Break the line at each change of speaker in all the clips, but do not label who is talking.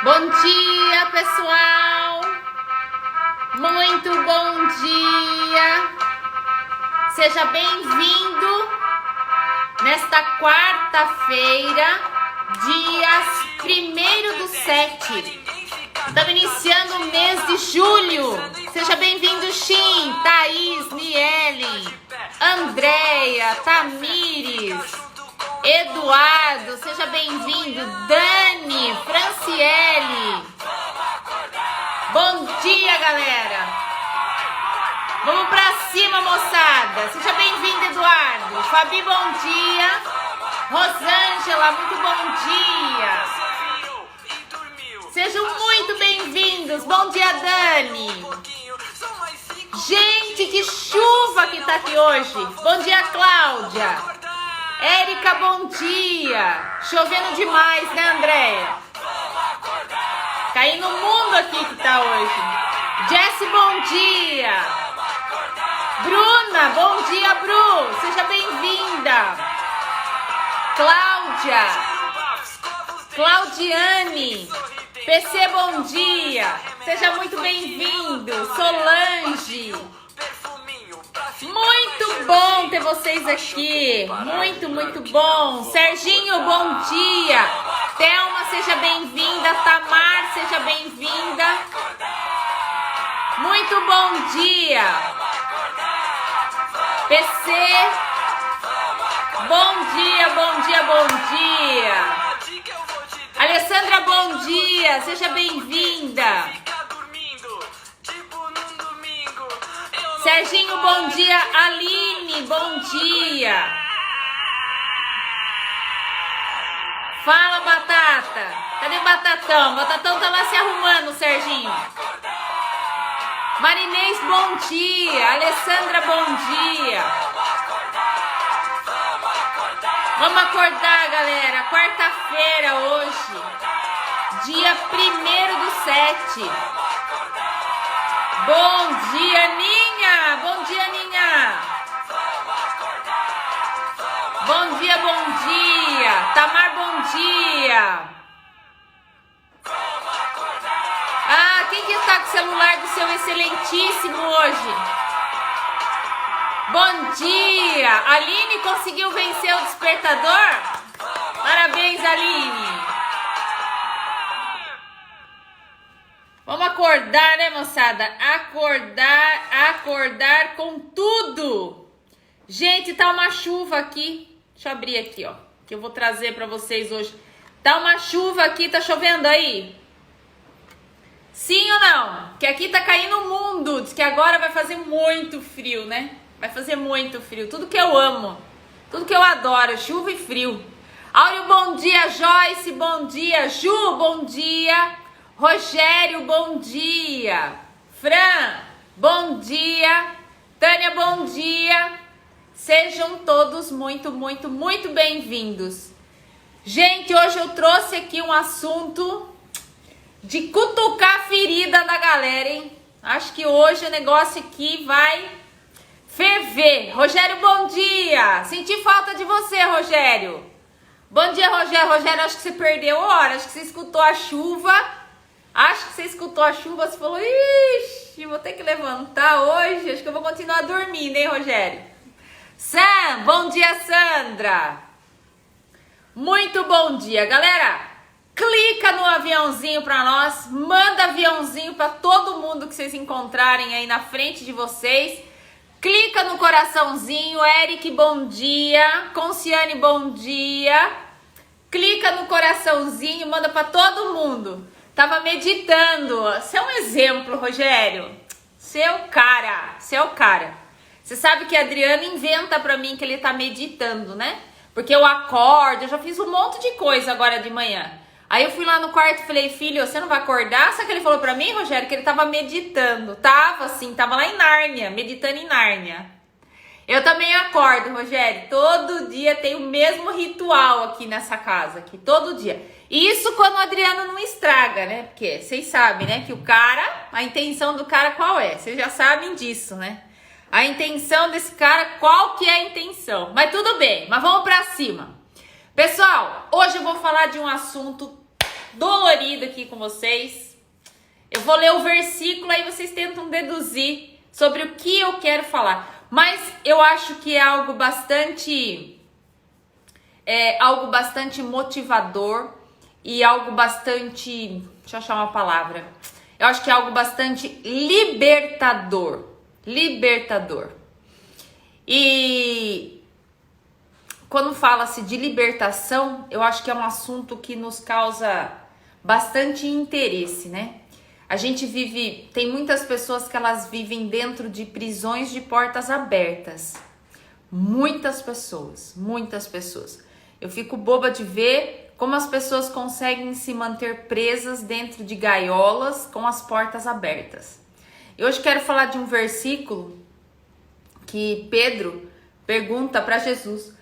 Bom dia, pessoal! Muito bom dia! Seja bem-vindo nesta quarta-feira, dia 1º/7. Estamos iniciando o mês de julho. Seja bem-vindo, Shin, Thaís, Nielen, Andréia, Tamires, Eduardo, seja bem-vindo, Dani, Franciele. Bom dia, galera. Vamos pra cima, moçada. Seja bem-vindo, Eduardo. Fabi, bom dia. Rosângela, muito bom dia. Sejam muito bem-vindos. Bom dia, Dani. Gente, que chuva que tá aqui hoje. Bom dia, Cláudia. Érica, bom dia. Chovendo demais, né, Andréia? Caindo o mundo aqui que tá hoje. Jessie, bom dia. Bruna, bom dia, Bru. Seja bem-vinda. Cláudia. Claudiane. PC, bom dia. Seja muito bem-vindo. Solange. Muito bom ter vocês aqui. Muito bom. Serginho, bom dia. Thelma, seja bem-vinda. Tamar, seja bem-vinda. Muito bom dia. PC, bom dia, bom dia, bom dia. Alessandra, bom dia. Seja bem-vinda. Serginho, bom dia. Aline, bom dia. Fala, Batata. Cadê o Batatão? Batatão tá lá se arrumando, Serginho. Marinês, bom dia. Alessandra, bom dia. Vamos acordar, galera. Quarta-feira hoje. Dia 1º/7. Bom dia, Ninha! Bom dia, Ninha! Bom dia, bom dia! Tamar, bom dia! Ah, quem que está com o celular do seu excelentíssimo hoje? Bom dia! Aline conseguiu vencer o despertador? Parabéns, Aline! Vamos acordar, né, moçada? Acordar com tudo. Gente, tá uma chuva aqui. Deixa eu abrir aqui, ó, que eu vou trazer pra vocês hoje. Tá uma chuva aqui, tá chovendo aí? Sim ou não? Que aqui tá caindo o mundo. Diz que agora vai fazer muito frio, né? Vai fazer muito frio. Tudo que eu amo. Tudo que eu adoro. Chuva e frio. Áureo, bom dia. Joyce, bom dia. Ju, bom dia. Rogério, bom dia. Fran, bom dia. Tânia, bom dia. Sejam todos muito bem-vindos. Gente, hoje eu trouxe aqui um assunto de cutucar a ferida da galera, hein? Acho que hoje o negócio aqui vai ferver. Rogério, bom dia. Senti falta de você, Rogério. Bom dia, Rogério. Rogério, acho que você perdeu a hora. Acho que você escutou a chuva. Você falou, ixi, vou ter que levantar hoje. Acho que eu vou continuar dormindo, hein, Rogério? Sam, bom dia, Sandra. Muito bom dia, galera. Clica no aviãozinho pra nós. Manda aviãozinho pra todo mundo que vocês encontrarem aí na frente de vocês. Clica no coraçãozinho. Eric, bom dia. Conciane, bom dia. Clica no coraçãozinho, manda pra todo mundo. Tava meditando. Você é um exemplo, Rogério. Você é o cara. Você sabe que a Adriana inventa pra mim que ele tá meditando, né? Porque eu acordo, eu já fiz um monte de coisa agora de manhã. Aí eu fui lá no quarto e falei, filho, você não vai acordar? Sabe o que ele falou pra mim, Rogério? Que ele tava meditando. Tava lá em Nárnia, meditando em Nárnia. Eu também acordo, Rogério. Todo dia tem o mesmo ritual aqui nessa casa, aqui, todo dia. Isso quando o Adriano não estraga, né? Porque vocês sabem, né? Que o cara, a intenção do cara qual é? Vocês já sabem disso, né? A intenção desse cara, qual que é a intenção? Mas tudo bem, mas vamos pra cima. Pessoal, hoje eu vou falar de um assunto dolorido aqui com vocês. Eu vou ler o versículo, aí vocês tentam deduzir sobre o que eu quero falar. Mas eu acho que é algo bastante motivador e algo bastante, deixa eu achar uma palavra. Eu acho que é algo bastante libertador. E quando fala-se de libertação, eu acho que é um assunto que nos causa bastante interesse, né? A gente tem muitas pessoas que elas vivem dentro de prisões de portas abertas. Muitas pessoas. Eu fico boba de ver como as pessoas conseguem se manter presas dentro de gaiolas com as portas abertas. Eu hoje quero falar de um versículo que Pedro pergunta para Jesus.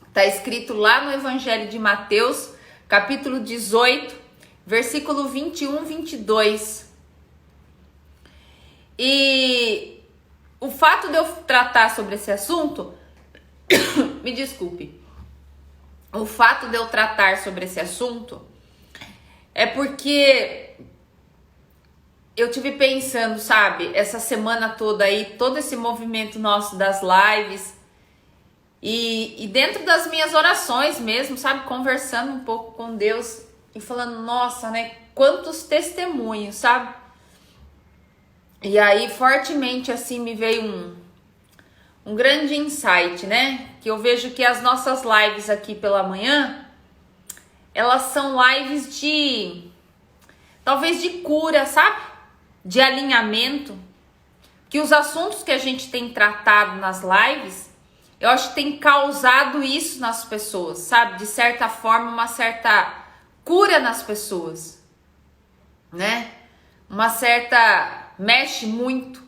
Está escrito lá no Evangelho de Mateus, capítulo 18, versículo 21, 22. E o fato de eu tratar sobre esse assunto, me desculpe, o fato de eu tratar sobre esse assunto é porque eu tive pensando, sabe, essa semana toda aí, todo esse movimento nosso das lives e dentro das minhas orações mesmo, sabe, conversando um pouco com Deus e falando, nossa, né, quantos testemunhos, sabe? E aí, fortemente, assim, me veio um grande insight, né? Que eu vejo que as nossas lives aqui pela manhã, elas são lives talvez de cura, sabe? De alinhamento. Que os assuntos que a gente tem tratado nas lives, eu acho que tem causado isso nas pessoas, sabe? De certa forma, uma certa cura nas pessoas, né? Uma certa... mexe muito,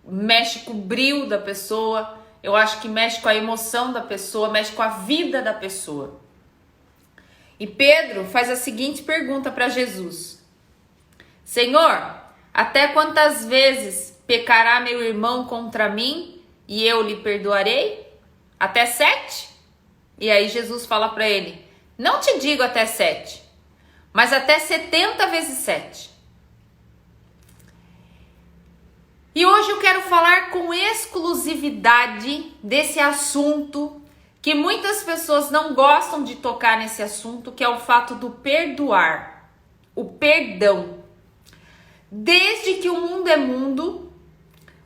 mexe com o brilho da pessoa, eu acho que mexe com a emoção da pessoa, mexe com a vida da pessoa. E Pedro faz a seguinte pergunta para Jesus: Senhor, até quantas vezes pecará meu irmão contra mim e eu lhe perdoarei? Até 7? E aí Jesus fala para ele: não te digo até 7, mas até 70 vezes 7. E hoje eu quero falar com exclusividade desse assunto que muitas pessoas não gostam de tocar nesse assunto, que é o fato do perdoar, o perdão. Desde que o mundo é mundo,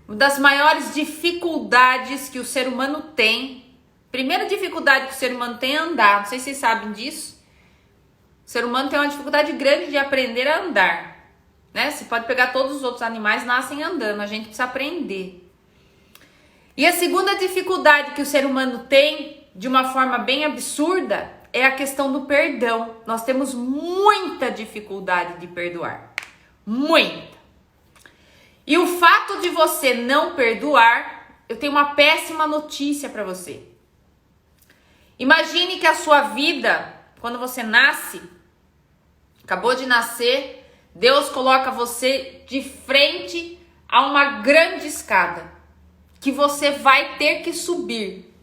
uma das maiores dificuldades que o ser humano tem, primeira dificuldade que o ser humano tem é andar, não sei se vocês sabem disso, o ser humano tem uma dificuldade grande de aprender a andar. Né? Você pode pegar todos os outros animais, nascem andando, a gente precisa aprender. E a segunda dificuldade que o ser humano tem, de uma forma bem absurda, é a questão do perdão. Nós temos muita dificuldade de perdoar. Muita. E o fato de você não perdoar, eu tenho uma péssima notícia para você. Imagine que a sua vida, quando você nasce, acabou de nascer, Deus coloca você de frente a uma grande escada que você vai ter que subir.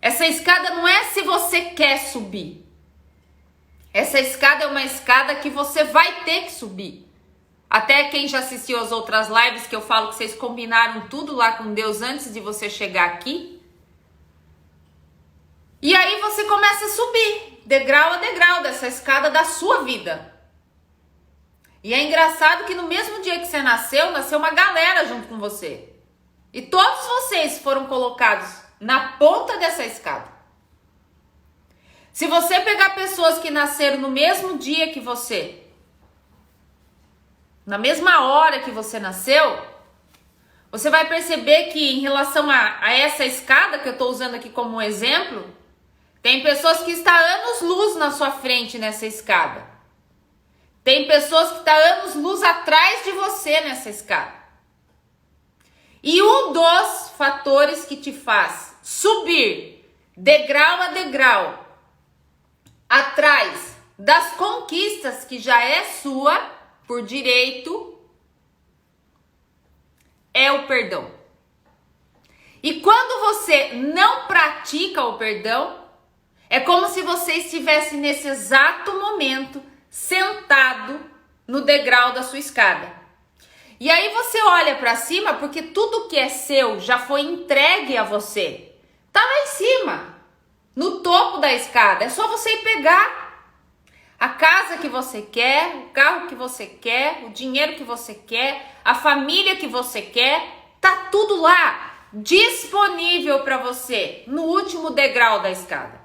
Essa escada não é se você quer subir. Essa escada é uma escada que você vai ter que subir. Até quem já assistiu às outras lives que eu falo que vocês combinaram tudo lá com Deus antes de você chegar aqui. E aí você começa a subir, degrau a degrau, dessa escada da sua vida. E é engraçado que no mesmo dia que você nasceu uma galera junto com você. E todos vocês foram colocados na ponta dessa escada. Se você pegar pessoas que nasceram no mesmo dia que você, na mesma hora que você nasceu, você vai perceber que em relação a essa escada que eu estou usando aqui como um exemplo, tem pessoas que estão anos-luz na sua frente nessa escada. Tem pessoas que estão anos-luz atrás de você nessa escada. E um dos fatores que te faz subir degrau a degrau atrás das conquistas que já é sua por direito é o perdão. E quando você não pratica o perdão, É como se você estivesse nesse exato momento sentado no degrau da sua escada. E aí você olha para cima porque tudo que é seu já foi entregue a você. Tá lá em cima, no topo da escada. É só você ir pegar a casa que você quer, o carro que você quer, o dinheiro que você quer, a família que você quer. Tá tudo lá, disponível para você, no último degrau da escada.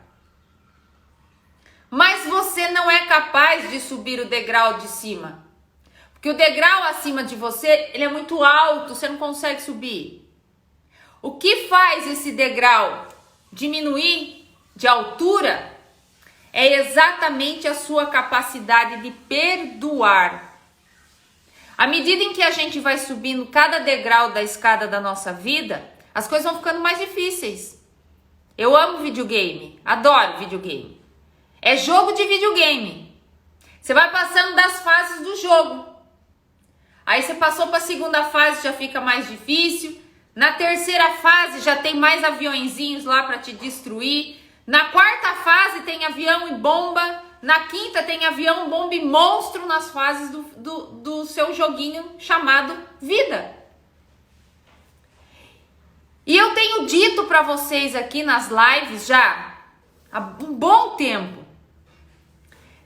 Mas você não é capaz de subir o degrau de cima. Porque o degrau acima de você, ele é muito alto, você não consegue subir. O que faz esse degrau diminuir de altura é exatamente a sua capacidade de perdoar. À medida em que a gente vai subindo cada degrau da escada da nossa vida, as coisas vão ficando mais difíceis. Eu amo videogame, adoro videogame. É jogo de videogame. Você vai passando das fases do jogo. Aí você passou para a segunda fase, já fica mais difícil. Na terceira fase já tem mais aviõezinhos lá para te destruir. Na quarta fase tem avião e bomba. Na quinta tem avião, bomba e monstro nas fases do seu joguinho chamado vida. E eu tenho dito para vocês aqui nas lives já há um bom tempo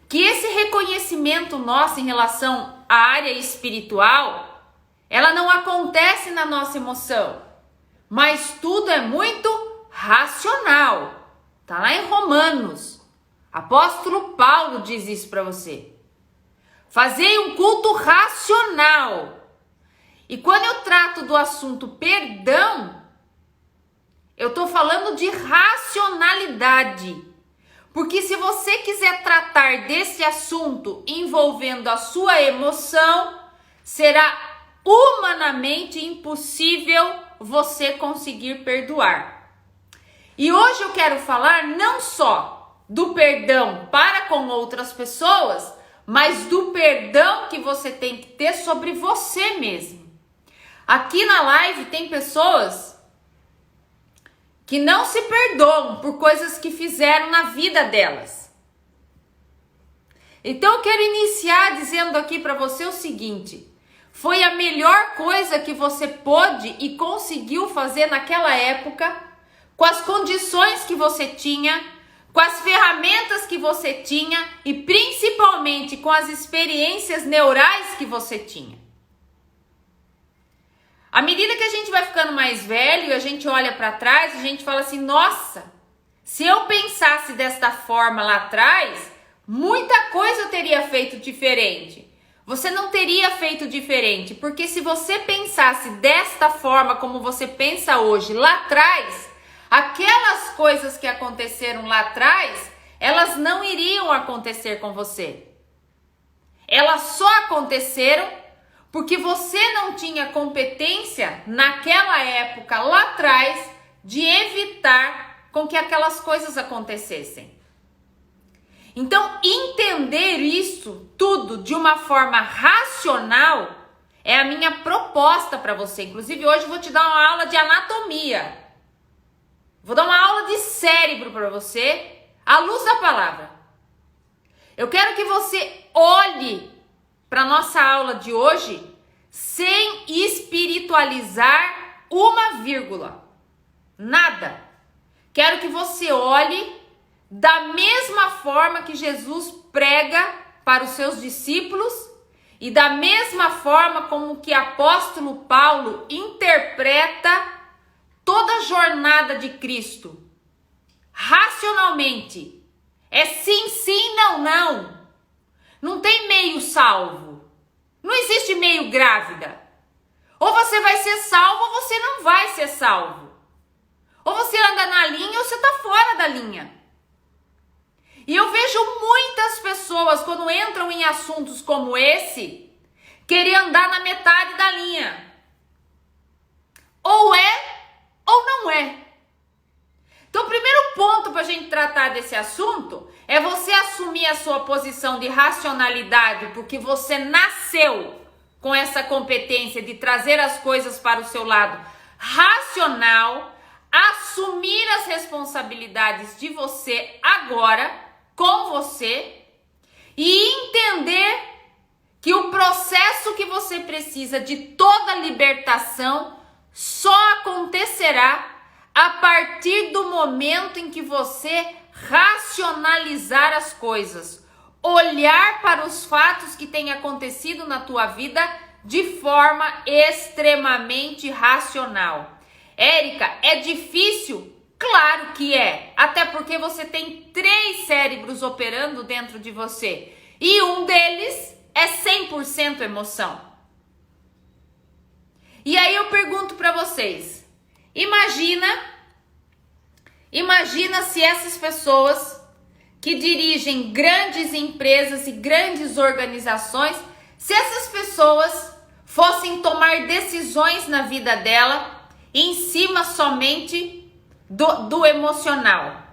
que esse reconhecimento nosso em relação à área espiritual, ela não acontece na nossa emoção, mas tudo é muito racional. Tá lá em Romanos. Apóstolo Paulo diz isso para você. Fazei um culto racional. E quando eu trato do assunto perdão, eu tô falando de racionalidade. Porque se você quiser tratar desse assunto envolvendo a sua emoção, será humanamente impossível você conseguir perdoar. E hoje eu quero falar não só do perdão para com outras pessoas, mas do perdão que você tem que ter sobre você mesmo. Aqui na live tem pessoas que não se perdoam por coisas que fizeram na vida delas. Então eu quero iniciar dizendo aqui para você o seguinte: foi a melhor coisa que você pôde e conseguiu fazer naquela época, com as condições que você tinha, com as ferramentas que você tinha e principalmente com as experiências neurais que você tinha. À medida que a gente vai ficando mais velho e a gente olha para trás, a gente fala assim: nossa, se eu pensasse desta forma lá atrás, muita coisa eu teria feito diferente. Você não teria feito diferente, porque se você pensasse desta forma como você pensa hoje lá atrás, aquelas coisas que aconteceram lá atrás, elas não iriam acontecer com você. Elas só aconteceram porque você não tinha competência naquela época lá atrás de evitar com que aquelas coisas acontecessem. Então, entender isso tudo de uma forma racional é a minha proposta para você. Inclusive, hoje eu vou te dar uma aula de anatomia. Vou dar uma aula de cérebro para você, à luz da palavra. Eu quero que você olhe para nossa aula de hoje sem espiritualizar uma vírgula. Nada. Quero que você olhe da mesma forma que Jesus prega para os seus discípulos e da mesma forma como que apóstolo Paulo interpreta toda a jornada de Cristo. Racionalmente. É sim, sim, não, não. Não tem meio salvo. Não existe meio grávida. Ou você vai ser salvo ou você não vai ser salvo. Ou você anda na linha ou você está fora da linha. E eu vejo muitas pessoas, quando entram em assuntos como esse, querer andar na metade da linha. Ou é ou não é. Então, o primeiro ponto para a gente tratar desse assunto é você assumir a sua posição de racionalidade, porque você nasceu com essa competência de trazer as coisas para o seu lado racional, assumir as responsabilidades de você agora, com você, e entender que o processo que você precisa de toda libertação só acontecerá a partir do momento em que você racionalizar as coisas, olhar para os fatos que têm acontecido na tua vida de forma extremamente racional. Érica, é difícil? Claro que é, até porque você tem 3 cérebros operando dentro de você e um deles é 100% emoção. E aí eu pergunto para vocês, imagina se essas pessoas que dirigem grandes empresas e grandes organizações, se essas pessoas fossem tomar decisões na vida dela em cima somente do emocional.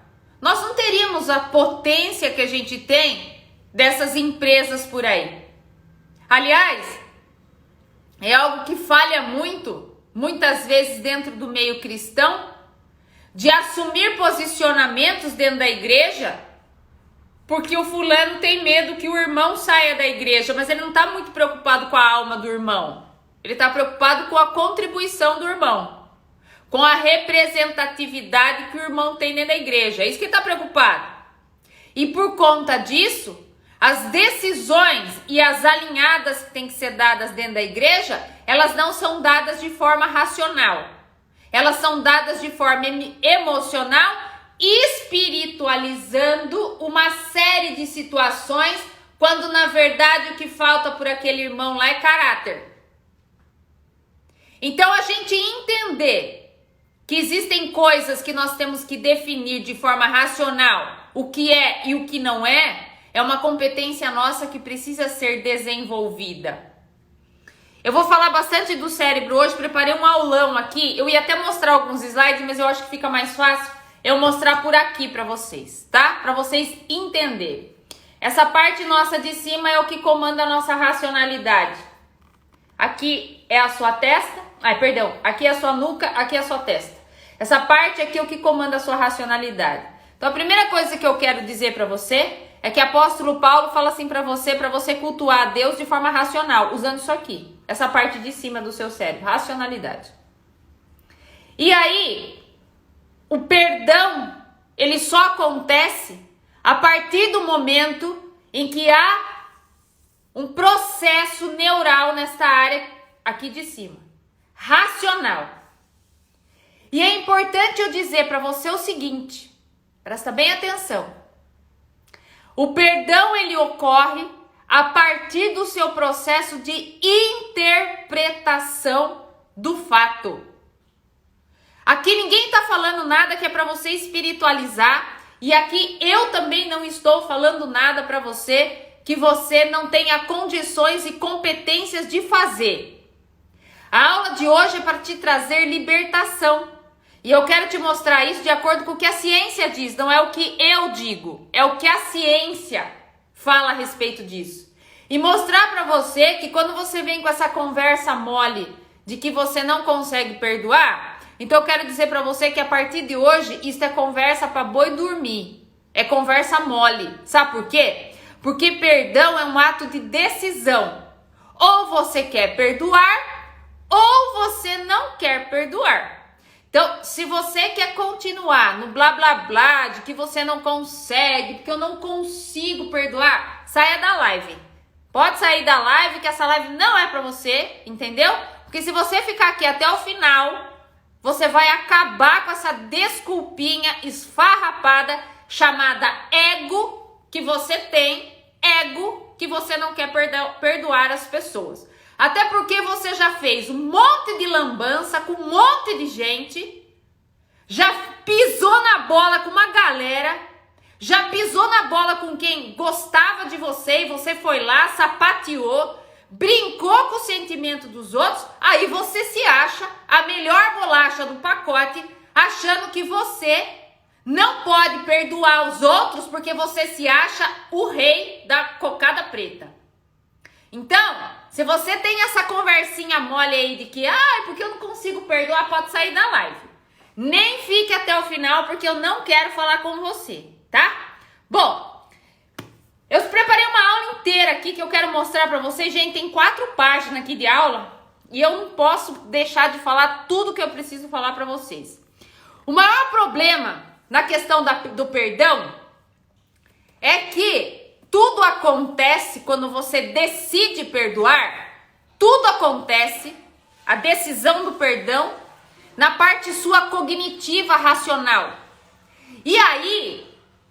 Nós não teríamos a potência que a gente tem dessas empresas por aí. Aliás, é algo que falha muitas vezes dentro do meio cristão, de assumir posicionamentos dentro da igreja, porque o fulano tem medo que o irmão saia da igreja, mas ele não está muito preocupado com a alma do irmão. Ele está preocupado com a contribuição do irmão, com a representatividade que o irmão tem dentro da igreja. É isso que ele está preocupado. E por conta disso, as decisões e as alinhadas que têm que ser dadas dentro da igreja, elas não são dadas de forma racional. Elas são dadas de forma emocional, espiritualizando uma série de situações, quando na verdade o que falta por aquele irmão lá é caráter. Então a gente entender que existem coisas que nós temos que definir de forma racional, o que é e o que não é uma competência nossa que precisa ser desenvolvida. Eu vou falar bastante do cérebro hoje, preparei um aulão aqui, eu ia até mostrar alguns slides, mas eu acho que fica mais fácil eu mostrar por aqui para vocês, tá? Para vocês entenderem. Essa parte nossa de cima é o que comanda a nossa racionalidade. Aqui é a sua testa, aqui é a sua nuca, aqui é a sua testa. Essa parte aqui é o que comanda a sua racionalidade. Então a primeira coisa que eu quero dizer para você é que o apóstolo Paulo fala assim para você cultuar a Deus de forma racional, usando isso aqui, essa parte de cima do seu cérebro, racionalidade. E aí, o perdão, ele só acontece a partir do momento em que há um processo neural nesta área aqui de cima, racional. E é importante eu dizer para você o seguinte, presta bem atenção. O perdão, ele ocorre a partir do seu processo de interpretação do fato. Aqui ninguém está falando nada que é para você espiritualizar, e aqui eu também não estou falando nada para você que você não tenha condições e competências de fazer. A aula de hoje é para te trazer libertação. E eu quero te mostrar isso de acordo com o que a ciência diz, não é o que eu digo, é o que a ciência fala a respeito disso. E mostrar para você que quando você vem com essa conversa mole de que você não consegue perdoar, então eu quero dizer para você que a partir de hoje isso é conversa para boi dormir, é conversa mole. Sabe por quê? Porque perdão é um ato de decisão. Ou você quer perdoar, ou você não quer perdoar. Então, se você quer continuar no blá blá blá de que você não consegue, porque eu não consigo perdoar, saia da live. Pode sair da live, que essa live não é pra você, entendeu? Porque se você ficar aqui até o final, você vai acabar com essa desculpinha esfarrapada chamada ego que você tem, ego que você não quer perdoar as pessoas. Até porque você já fez um monte de lambança com um monte de gente, já pisou na bola com uma galera, já pisou na bola com quem gostava de você e você foi lá, sapateou, brincou com o sentimento dos outros, aí você se acha a melhor bolacha do pacote, achando que você não pode perdoar os outros porque você se acha o rei da cocada preta. Então, se você tem essa conversinha mole aí de que, porque eu não consigo perdoar, pode sair da live. Nem fique até o final, porque eu não quero falar com você, tá? Bom, eu preparei uma aula inteira aqui que eu quero mostrar pra vocês. Gente, tem 4 páginas aqui de aula e eu não posso deixar de falar tudo que eu preciso falar pra vocês. O maior problema na questão do perdão é que tudo acontece quando você decide perdoar. Tudo acontece, a decisão do perdão, na parte sua cognitiva, racional. E aí,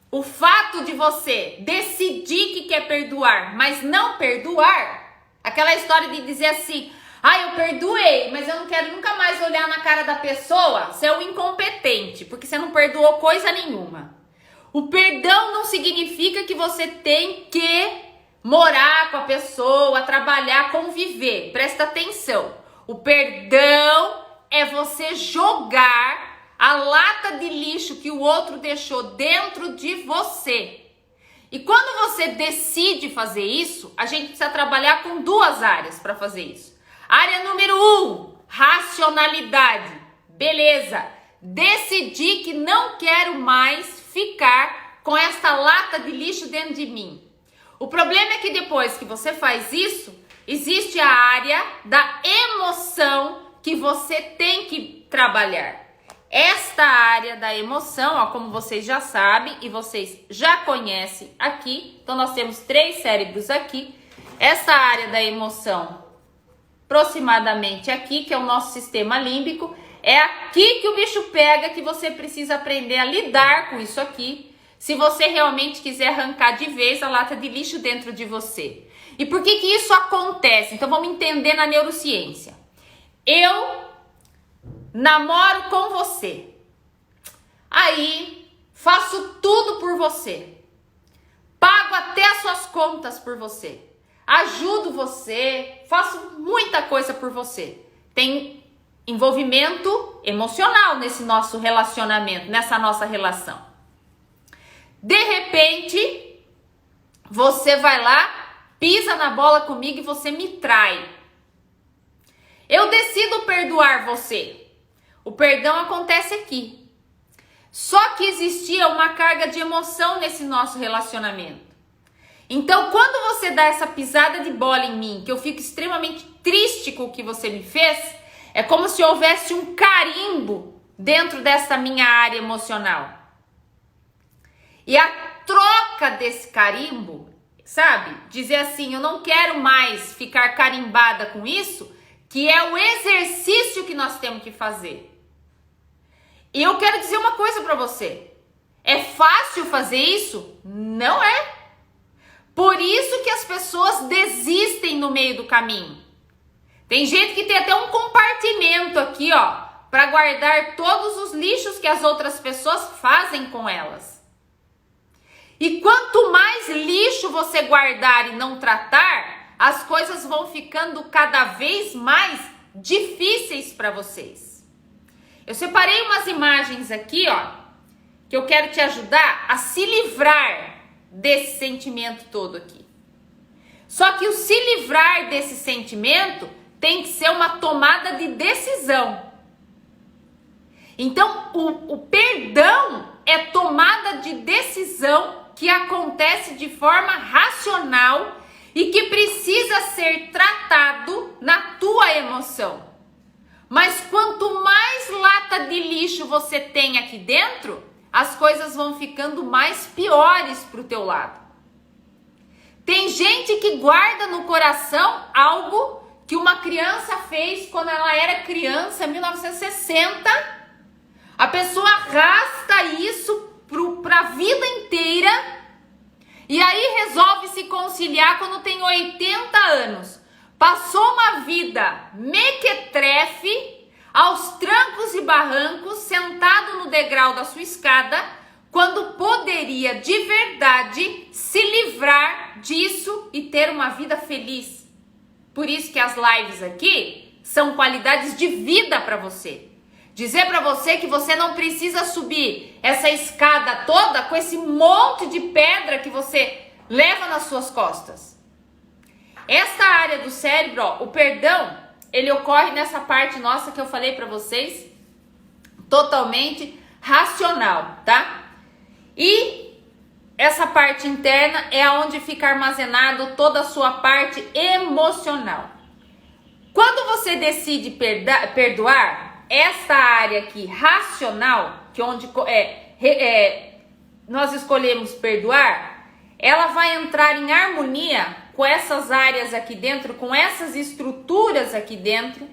o fato de você decidir que quer perdoar, mas não perdoar, aquela história de dizer assim, eu perdoei, mas eu não quero nunca mais olhar na cara da pessoa, você é um incompetente, porque você não perdoou coisa nenhuma. O perdão não significa que você tem que morar com a pessoa, trabalhar, conviver. Presta atenção. O perdão é você jogar a lata de lixo que o outro deixou dentro de você. E quando você decide fazer isso, a gente precisa trabalhar com 2 áreas para fazer isso. Área número 1, racionalidade. Beleza, decidi que não quero mais ficar com esta lata de lixo dentro de mim. O problema é que depois que você faz isso, existe a área da emoção que você tem que trabalhar. Esta área da emoção, como vocês já sabem e vocês já conhecem aqui, então nós temos 3 cérebros aqui. Essa área da emoção, aproximadamente aqui, que é o nosso sistema límbico, é aqui que o bicho pega, que você precisa aprender a lidar com isso aqui, se você realmente quiser arrancar de vez a lata de lixo dentro de você. E por que isso acontece? Então vamos entender na neurociência. Eu namoro com você, aí faço tudo por você, pago até as suas contas por você, ajudo você, faço muita coisa por você. Tem envolvimento emocional nesse nosso relacionamento, nessa nossa relação. De repente, você vai lá, pisa na bola comigo e você me trai. Eu decido perdoar você. O perdão acontece aqui. Só que existia uma carga de emoção nesse nosso relacionamento. Então, quando você dá essa pisada de bola em mim, que eu fico extremamente triste com o que você me fez, é como se houvesse um carimbo dentro dessa minha área emocional. E a troca desse carimbo, sabe? Dizer assim, eu não quero mais ficar carimbada com isso, que é o exercício que nós temos que fazer. E eu quero dizer uma coisa para você. É fácil fazer isso? Não é. Por isso que as pessoas desistem no meio do caminho. Tem gente que tem até um compartimento aqui, para guardar todos os lixos que as outras pessoas fazem com elas. E quanto mais lixo você guardar e não tratar, as coisas vão ficando cada vez mais difíceis para vocês. Eu separei umas imagens aqui, que eu quero te ajudar a se livrar desse sentimento todo aqui. Só que o se livrar desse sentimento tem que ser uma tomada de decisão. Então, o perdão é tomada de decisão que acontece de forma racional e que precisa ser tratado na tua emoção. Mas quanto mais lata de lixo você tem aqui dentro, as coisas vão ficando mais piores pro teu lado. Tem gente que guarda no coração algo que uma criança fez quando ela era criança, em 1960. A pessoa arrasta isso para a vida inteira e aí resolve se conciliar quando tem 80 anos. Passou uma vida mequetrefe, aos trancos e barrancos, sentado no degrau da sua escada, quando poderia de verdade se livrar disso e ter uma vida feliz. Por isso que as lives aqui são qualidades de vida para você. Dizer para você que você não precisa subir essa escada toda com esse monte de pedra que você leva nas suas costas. Esta área do cérebro, o perdão, ele ocorre nessa parte nossa que eu falei para vocês, totalmente racional, tá? E essa parte interna é onde fica armazenado toda a sua parte emocional. Quando você decide perdoar, essa área aqui racional, que onde nós escolhemos perdoar, ela vai entrar em harmonia com essas áreas aqui dentro, com essas estruturas aqui dentro,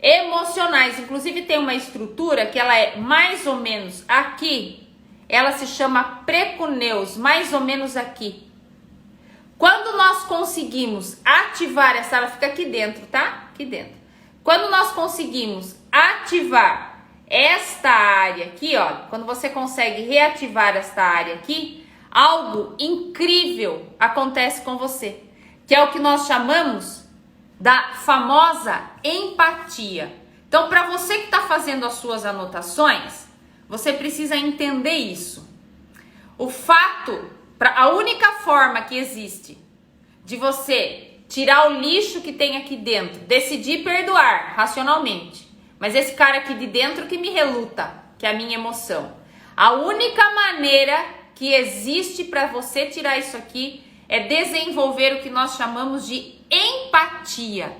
emocionais. Inclusive tem uma estrutura que ela é mais ou menos aqui, ela se chama precuneus, mais ou menos aqui. Quando nós conseguimos ativar essa, ela fica aqui dentro, tá? Aqui dentro. Quando nós conseguimos ativar esta área aqui, ó, quando você consegue reativar esta área aqui, algo incrível acontece com você, que é o que nós chamamos da famosa empatia. Então, para você que está fazendo as suas anotações, você precisa entender isso. O fato, a única forma que existe de você tirar o lixo que tem aqui dentro, decidir perdoar racionalmente, mas esse cara aqui de dentro que me reluta, que é a minha emoção. A única maneira que existe para você tirar isso aqui é desenvolver o que nós chamamos de empatia.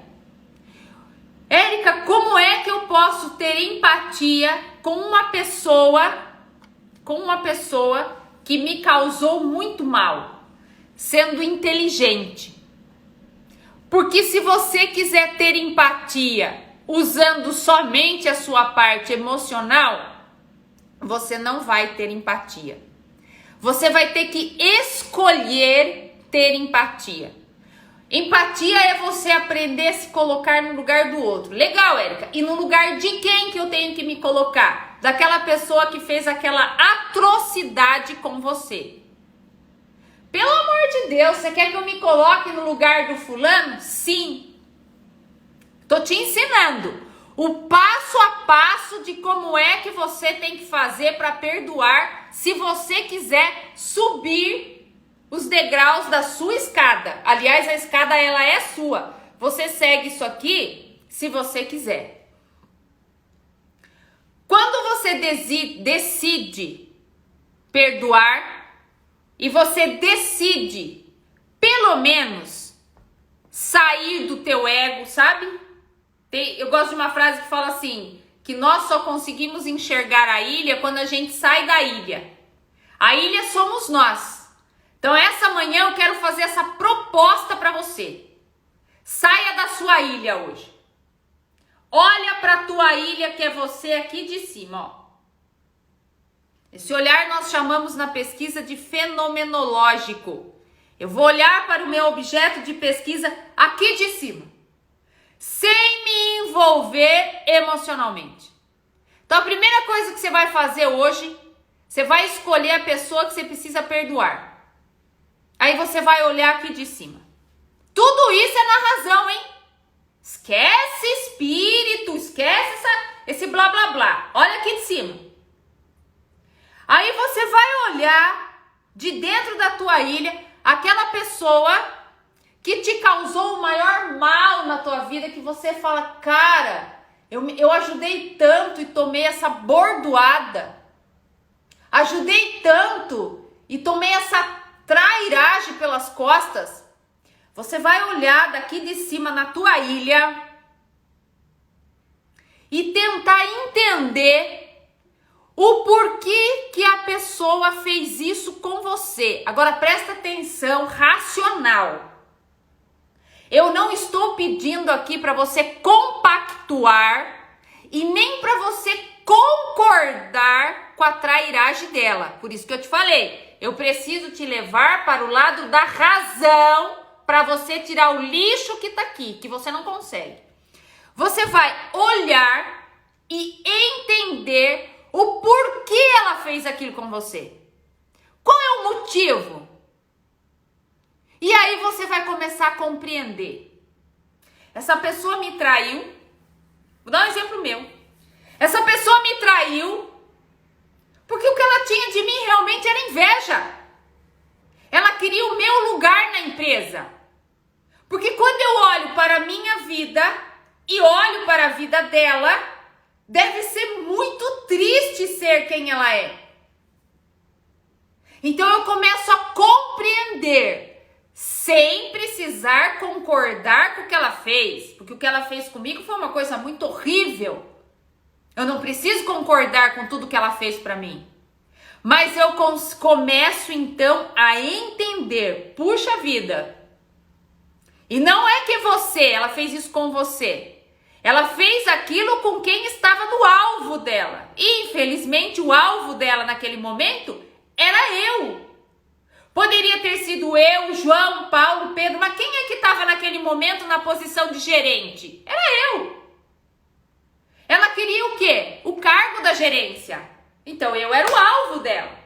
Érica, como é que eu posso ter empatia com uma pessoa que me causou muito mal, sendo inteligente? Porque se você quiser ter empatia usando somente a sua parte emocional, você não vai ter empatia. Você vai ter que escolher ter empatia. Empatia é você aprender a se colocar no lugar do outro. Legal, Érica. E no lugar de quem que eu tenho que me colocar? Daquela pessoa que fez aquela atrocidade com você. Pelo amor de Deus, você quer que eu me coloque no lugar do fulano? Sim. Tô te ensinando o passo a passo de como é que você tem que fazer para perdoar, se você quiser subir os degraus da sua escada. Aliás, a escada ela é sua. Você segue isso aqui se você quiser. Quando você decide perdoar e você decide, pelo menos, sair do teu ego, sabe? Eu gosto de uma frase que fala assim, que nós só conseguimos enxergar a ilha quando a gente sai da ilha. A ilha somos nós. Então, essa manhã eu quero fazer essa proposta para você. Saia da sua ilha hoje. Olha para a tua ilha, que é você aqui de cima, ó. Esse olhar nós chamamos na pesquisa de fenomenológico. Eu vou olhar para o meu objeto de pesquisa aqui de cima, sem me envolver emocionalmente. Então, a primeira coisa que você vai fazer hoje, você vai escolher a pessoa que você precisa perdoar. Aí você vai olhar aqui de cima. Tudo isso é na razão, hein? Esquece espírito, esquece esse blá blá blá. Olha aqui de cima. Aí você vai olhar de dentro da tua ilha aquela pessoa que te causou o maior mal na tua vida, que você fala, cara, eu ajudei tanto e tomei essa bordoada. Ajudei tanto e tomei essa trairagem pelas costas. Você vai olhar daqui de cima na tua ilha e tentar entender o porquê que a pessoa fez isso com você. Agora presta atenção, racional. Eu não estou pedindo aqui para você compactuar e nem para você concordar com a trairagem dela. Por isso que eu te falei, eu preciso te levar para o lado da razão para você tirar o lixo que tá aqui, que você não consegue. Você vai olhar e entender o porquê ela fez aquilo com você. Qual é o motivo? E aí você vai começar a compreender. Essa pessoa me traiu. Vou dar um exemplo meu. Essa pessoa me traiu porque o que ela tinha de mim realmente era inveja. Ela queria o meu lugar na empresa. Porque quando eu olho para a minha vida e olho para a vida dela, Deve ser muito triste ser quem ela é. Então eu começo a compreender, sem precisar concordar com o que ela fez, porque o que ela fez comigo foi uma coisa muito horrível. Eu não preciso concordar com tudo que ela fez para mim. Mas eu começo então a entender, puxa vida, e não é que ela fez isso com você. Ela fez aquilo com quem estava no alvo dela. E, infelizmente, o alvo dela naquele momento era eu. Poderia ter sido eu, João, Paulo, Pedro, mas quem é que estava naquele momento na posição de gerente? Era eu. Ela queria o quê? O cargo da gerência. Então, eu era o alvo dela.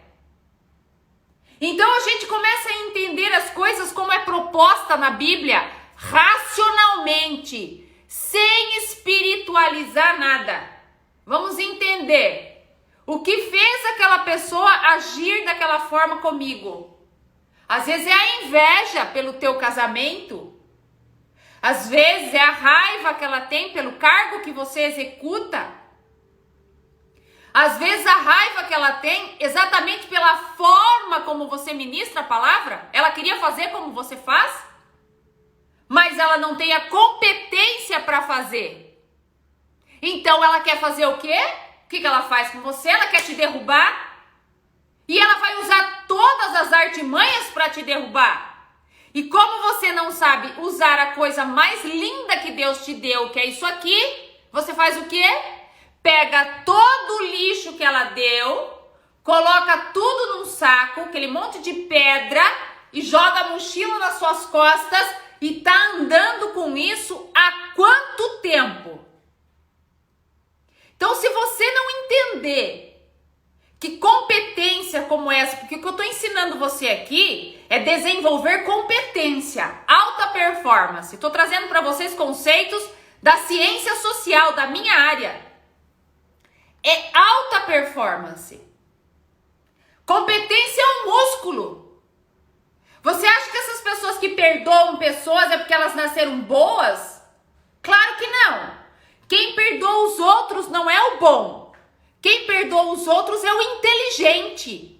Então, a gente começa a entender as coisas como é proposta na Bíblia, racionalmente, sem espiritualizar nada. Vamos entender o que fez aquela pessoa agir daquela forma comigo. Às vezes é a inveja pelo teu casamento. Às vezes é a raiva que ela tem pelo cargo que você executa. Às vezes a raiva que ela tem exatamente pela forma como você ministra a palavra. Ela queria fazer como você faz, mas ela não tem a competência para fazer. Então ela quer fazer o quê? O que ela faz com você? Ela quer te derrubar. E ela vai usar todas as artimanhas para te derrubar. E como você não sabe usar a coisa mais linda que Deus te deu, que é isso aqui, você faz o quê? Pega todo o lixo que ela deu, coloca tudo num saco, aquele monte de pedra, e joga a mochila nas suas costas e tá andando com isso há quanto tempo? Então, se você não entender que competência como essa, porque o que eu tô ensinando você aqui é desenvolver competência, alta performance. Tô trazendo para vocês conceitos da ciência social, da minha área. É alta performance. Competência é um músculo. Você acha que essas pessoas que perdoam pessoas é porque elas nasceram boas? Claro que não. Quem perdoa os outros não é o bom. Quem perdoa os outros é o inteligente.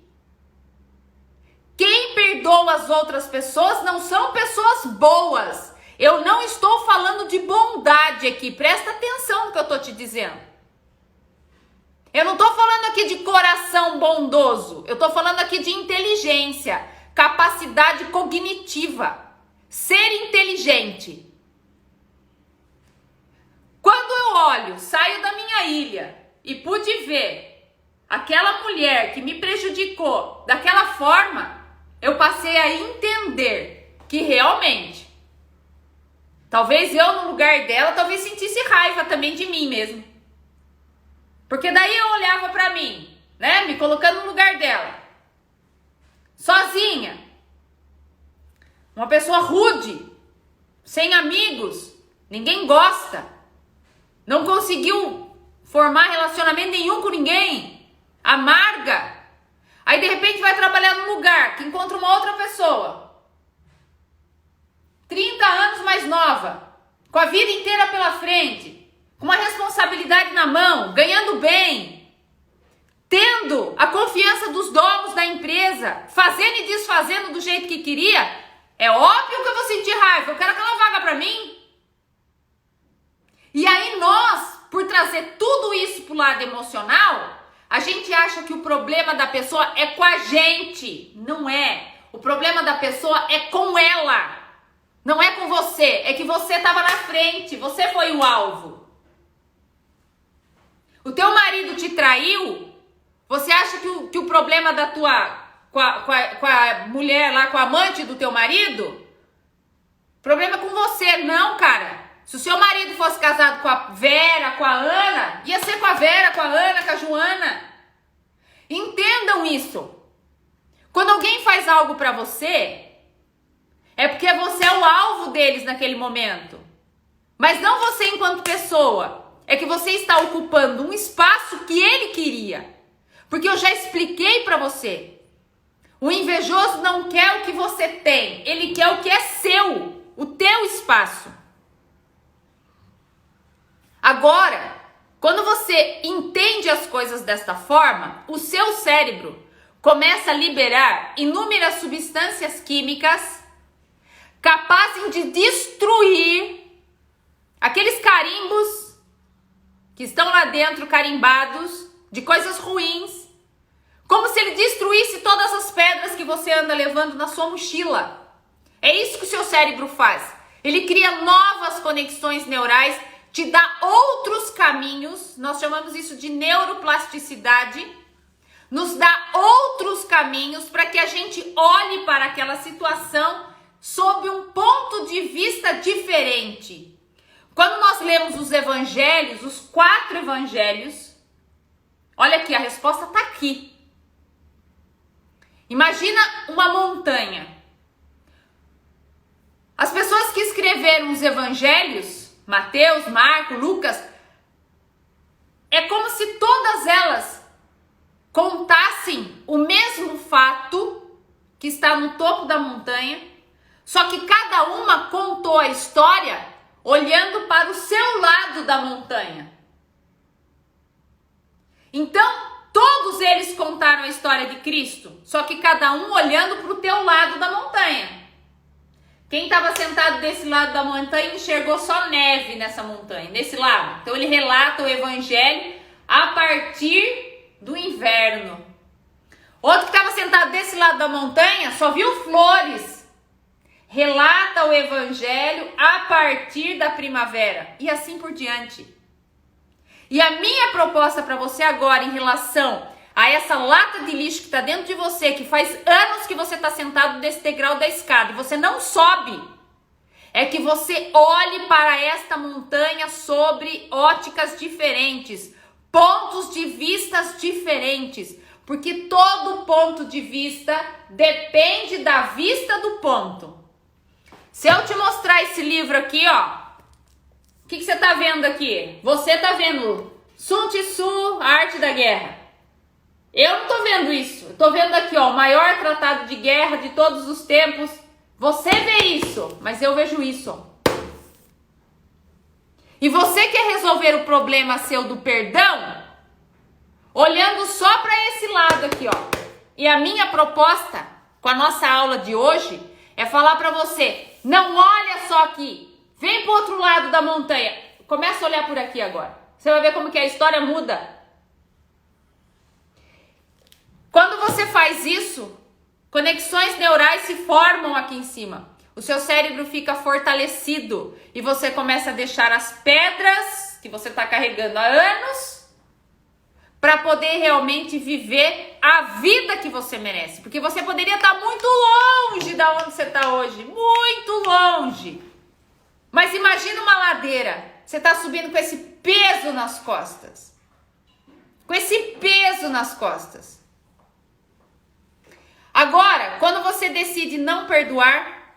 Quem perdoa as outras pessoas não são pessoas boas. Eu não estou falando de bondade aqui. Presta atenção no que eu estou te dizendo. Eu não estou falando aqui de coração bondoso. Eu estou falando aqui de inteligência, capacidade cognitiva, ser inteligente. Quando eu olho, saio da minha ilha e pude ver aquela mulher que me prejudicou daquela forma, eu passei a entender que realmente, talvez eu no lugar dela, talvez sentisse raiva também de mim mesmo. Porque daí eu olhava pra mim, né, me colocando no lugar dela, sozinha, uma pessoa rude, sem amigos, ninguém gosta, não conseguiu formar relacionamento nenhum com ninguém, amarga. Aí de repente vai trabalhar num lugar que encontra uma outra pessoa, 30 anos mais nova, com a vida inteira pela frente, com uma responsabilidade na mão, ganhando bem, tendo a confiança dos donos da empresa, fazendo e desfazendo do jeito que queria, é óbvio que eu vou sentir raiva, eu quero aquela vaga para mim. E aí nós, por trazer tudo isso pro lado emocional, a gente acha que o problema da pessoa é com a gente. Não é. O problema da pessoa é com ela. Não é com você. É que você estava na frente, você foi o alvo. O teu marido te traiu, você acha que o problema da tua, com a mulher lá, com a amante do teu marido, problema é com você, não, cara. Se o seu marido fosse casado com a Vera, com a Ana, ia ser com a Vera, com a Ana, com a Joana. Entendam isso. Quando alguém faz algo pra você, é porque você é o alvo deles naquele momento. Mas não você enquanto pessoa. É que você está ocupando um espaço que ele queria. Porque eu já expliquei pra você. O invejoso não quer o que você tem. Ele quer o que é seu. O teu espaço. Agora, Quando você entende as coisas desta forma, o seu cérebro começa a liberar inúmeras substâncias químicas capazes de destruir aqueles carimbos que estão lá dentro carimbados de coisas ruins, como se ele destruísse todas as pedras que você anda levando na sua mochila. É isso que o seu cérebro faz. Ele cria novas conexões neurais, te dá outros caminhos, nós chamamos isso de neuroplasticidade, nos dá outros caminhos para que a gente olhe para aquela situação sob um ponto de vista diferente. Quando nós lemos os evangelhos, os 4 evangelhos, olha aqui, a resposta está aqui. Imagina uma montanha. As pessoas que escreveram os evangelhos, Mateus, Marcos, Lucas, é como se todas elas contassem o mesmo fato que está no topo da montanha, só que cada uma contou a história olhando para o seu lado da montanha. Então, todos eles contaram a história de Cristo, só que cada um olhando para o teu lado da montanha. Quem estava sentado desse lado da montanha enxergou só neve nessa montanha, desse lado. Então ele relata o evangelho a partir do inverno. Outro que estava sentado desse lado da montanha só viu flores. Relata o evangelho a partir da primavera. E assim por diante. E a minha proposta para você agora em relação a essa lata de lixo que está dentro de você, que faz anos que você está sentado nesse degrau da escada e você não sobe, é que você olhe para esta montanha sobre óticas diferentes, pontos de vistas diferentes, porque todo ponto de vista depende da vista do ponto. Se eu te mostrar esse livro aqui, ó, o que você está vendo aqui? Você está vendo Sun Tzu, A Arte da Guerra. Eu não tô vendo isso. Eu tô vendo aqui, ó, o maior tratado de guerra de todos os tempos. Você vê isso, mas eu vejo isso, ó. E você quer resolver o problema seu do perdão olhando só para esse lado aqui, ó. E a minha proposta com a nossa aula de hoje é falar para você, não olha só aqui. Vem pro outro lado da montanha. Começa a olhar por aqui agora. Você vai ver como que a história muda. Quando você faz isso, conexões neurais se formam aqui em cima. O seu cérebro fica fortalecido e você começa a deixar as pedras que você está carregando há anos para poder realmente viver a vida que você merece. Porque você poderia estar muito longe da onde você está hoje, muito longe. Mas imagina uma ladeira, você está subindo com esse peso nas costas. Com esse peso nas costas. Agora, quando você decide não perdoar,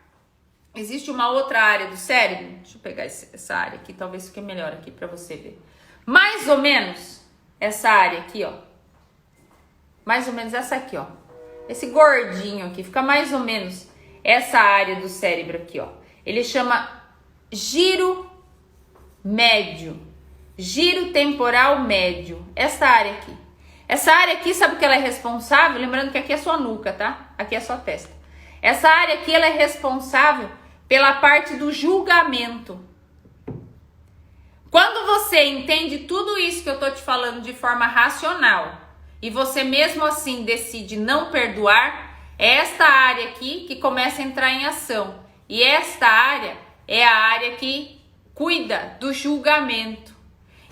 existe uma outra área do cérebro. Deixa eu pegar essa área aqui, talvez fique melhor aqui para você ver. Mais ou menos essa área aqui, ó. Mais ou menos essa aqui, ó. Esse gordinho aqui, fica mais ou menos essa área do cérebro aqui, ó. Ele chama giro médio. Giro temporal médio. Essa área aqui. Essa área aqui, sabe o que ela é responsável? Lembrando que aqui é sua nuca, tá? Aqui é sua testa. Essa área aqui, ela é responsável pela parte do julgamento. Quando você entende tudo isso que eu tô te falando de forma racional e você mesmo assim decide não perdoar, é esta área aqui que começa a entrar em ação. E esta área é a área que cuida do julgamento.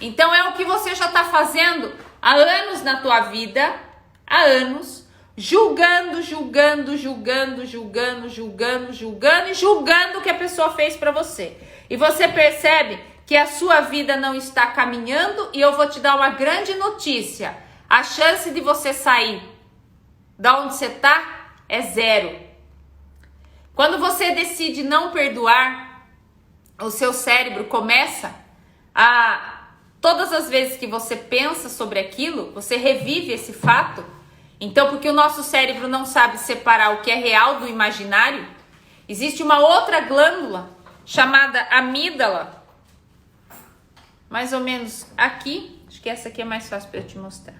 Então é o que você já está fazendo há anos na tua vida, há anos, julgando o que a pessoa fez para você. E você percebe que a sua vida não está caminhando e eu vou te dar uma grande notícia. A chance de você sair da onde você está é zero. Quando você decide não perdoar, o seu cérebro começa a... Todas as vezes que você pensa sobre aquilo, você revive esse fato. Então, porque o nosso cérebro não sabe separar o que é real do imaginário, existe uma outra glândula chamada amígdala, mais ou menos aqui. Deixa que essa aqui é mais fácil para eu te mostrar.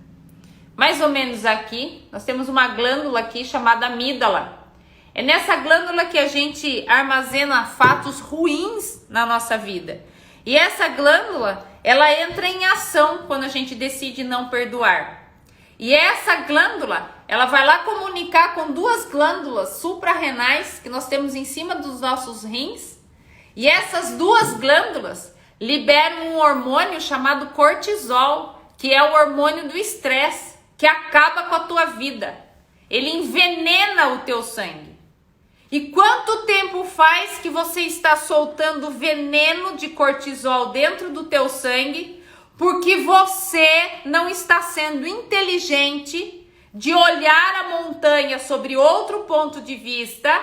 Mais ou menos aqui, nós temos uma glândula aqui chamada amígdala. É nessa glândula que a gente armazena fatos ruins na nossa vida. E essa glândula, ela entra em ação quando a gente decide não perdoar. E essa glândula, ela vai lá comunicar com duas glândulas suprarrenais que nós temos em cima dos nossos rins. E essas duas glândulas liberam um hormônio chamado cortisol, que é o hormônio do estresse, que acaba com a tua vida. Ele envenena o teu sangue. E quanto tempo faz que você está soltando veneno de cortisol dentro do teu sangue, porque você não está sendo inteligente de olhar a montanha sobre outro ponto de vista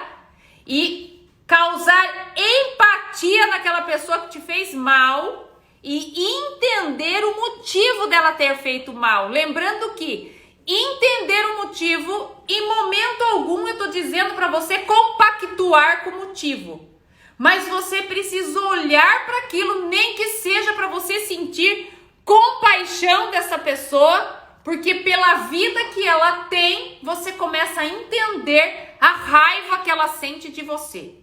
e causar empatia naquela pessoa que te fez mal e entender o motivo dela ter feito mal. Lembrando que entender o motivo, em momento algum eu tô dizendo para você compactuar com o motivo. Mas você precisa olhar para aquilo, nem que seja para você sentir compaixão dessa pessoa, porque pela vida que ela tem, você começa a entender a raiva que ela sente de você.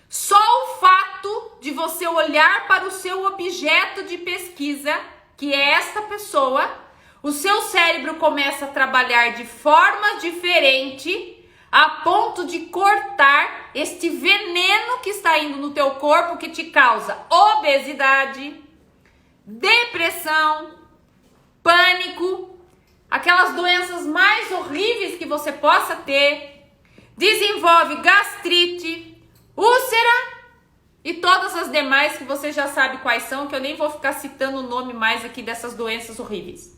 Só o fato de você olhar para o seu objeto de pesquisa, que é esta pessoa, o seu cérebro começa a trabalhar de forma diferente, a ponto de cortar este veneno que está indo no teu corpo, que te causa obesidade, depressão, pânico, aquelas doenças mais horríveis que você possa ter, desenvolve gastrite, úlcera e todas as demais que você já sabe quais são, que eu nem vou ficar citando o nome mais aqui dessas doenças horríveis.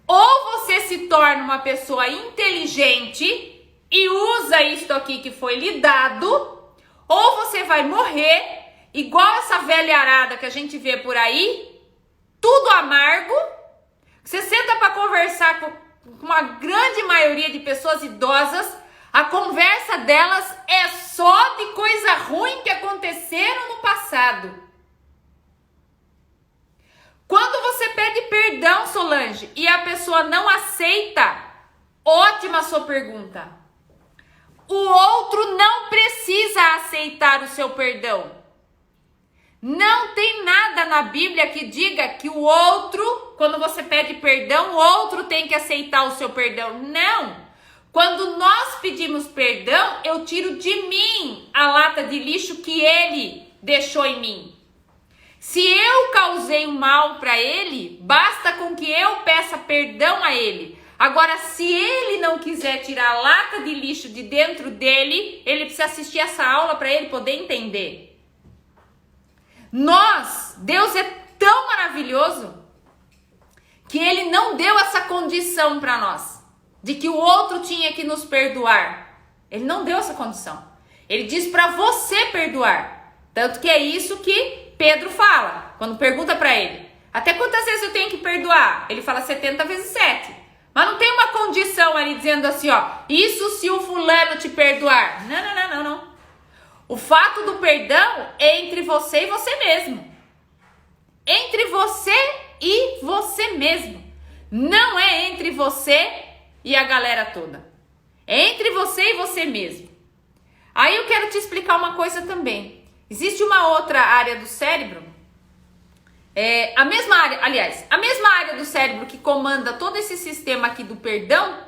Ou você se torna uma pessoa inteligente e usa isto aqui que foi lhe dado, ou você vai morrer igual essa velha arada que a gente vê por aí, tudo amargo. Você senta para conversar com uma grande maioria de pessoas idosas, a conversa delas é só de coisa ruim que aconteceram no passado. Quando você pede perdão, Solange, e a pessoa não aceita, ótima sua pergunta. O outro não precisa aceitar o seu perdão. Não tem nada na Bíblia que diga que o outro, quando você pede perdão, o outro tem que aceitar o seu perdão. Não. Quando nós pedimos perdão, eu tiro de mim a lata de lixo que ele deixou em mim. Se eu causei um mal para ele, basta com que eu peça perdão a ele. Agora, se ele não quiser tirar a lata de lixo de dentro dele, ele precisa assistir essa aula para ele poder entender. Deus é tão maravilhoso que ele não deu essa condição para nós, de que o outro tinha que nos perdoar. Ele não deu essa condição. Ele diz para você perdoar. Tanto que é isso que Pedro fala, quando pergunta para ele, até quantas vezes eu tenho que perdoar? Ele fala 70 vezes 7. Mas não tem uma condição ali dizendo assim, ó, isso se o fulano te perdoar. Não. O fato do perdão é entre você e você mesmo. Entre você e você mesmo. Não é entre você e a galera toda. É entre você e você mesmo. Aí eu quero te explicar uma coisa também. Existe uma outra área do cérebro, a mesma área do cérebro que comanda todo esse sistema aqui do perdão,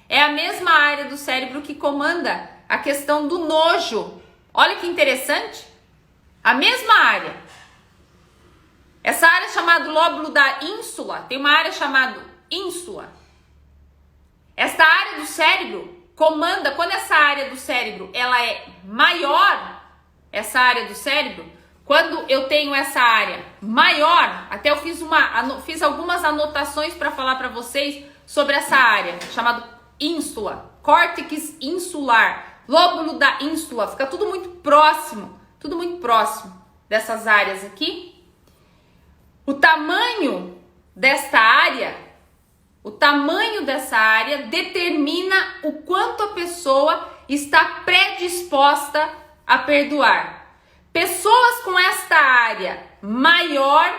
é a mesma área do cérebro que comanda a questão do nojo. Olha que interessante. A mesma área. Essa área é chamada lóbulo da ínsula, tem uma área chamada ínsula. Esta área do cérebro comanda, quando essa área do cérebro ela é maior, essa área do cérebro, quando eu tenho essa área maior, até eu fiz algumas anotações para falar para vocês sobre essa área, chamada ínsula, córtex insular, lóbulo da ínsula, fica tudo muito próximo dessas áreas aqui. O tamanho dessa área determina o quanto a pessoa está predisposta a perdoar. Pessoas com esta área maior